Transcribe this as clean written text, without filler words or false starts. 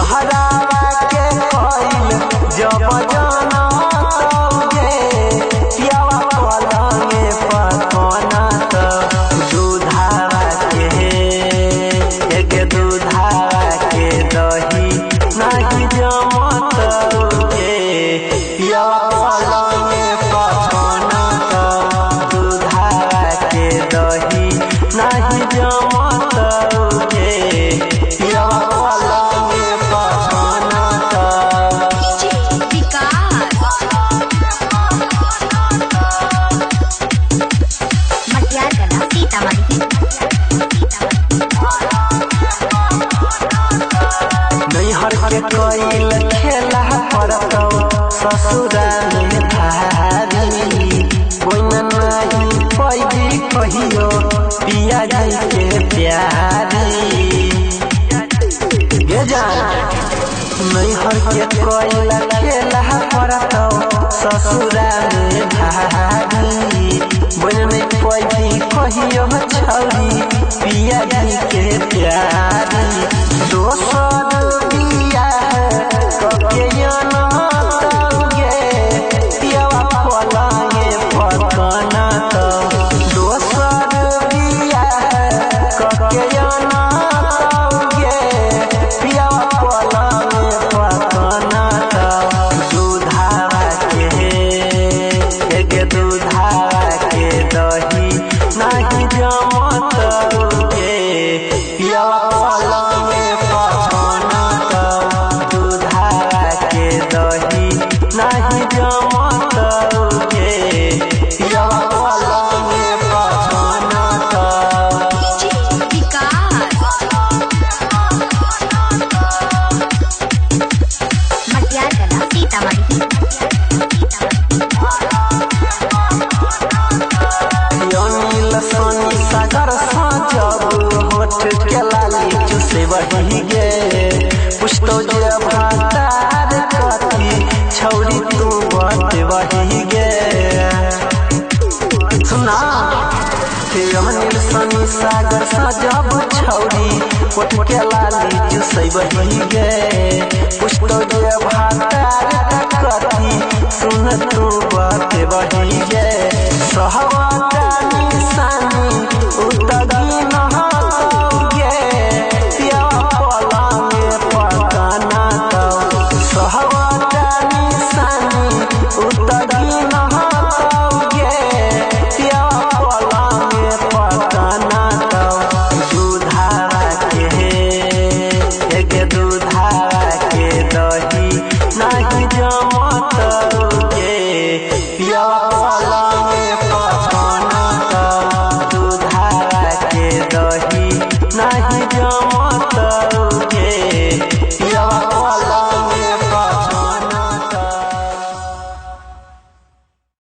जहरावा के कोइल जब जाना तौगे पियावा पलंगे पकना तो दूधावा के एक दूधावा के दही नहीं जमत तौगे पियावा पलंगे पकना तो दूधावा के दही नहीं जमत तौगे पियावा कोइल खेला पड़तो ससुरा में भारी कोई नहीं पैदी कहियो पिया जी के प्यारी गे जान नहीं हर के कोइल खेला पड़तो ससुरा में भारी कोई नहीं पैदी कहियो छौरी पिया जी के प्यारी दोसर सागर होठ के लाली चूसे वही गे पुष्टो जे भातार कथी छौरी तू बत वही गे सुना के अनिल सनी सागर जब छौरी होठ के लाली चूसे वही गे पुष्टो जे भातार कथी सुन तू बत वही गे सहवा निशानी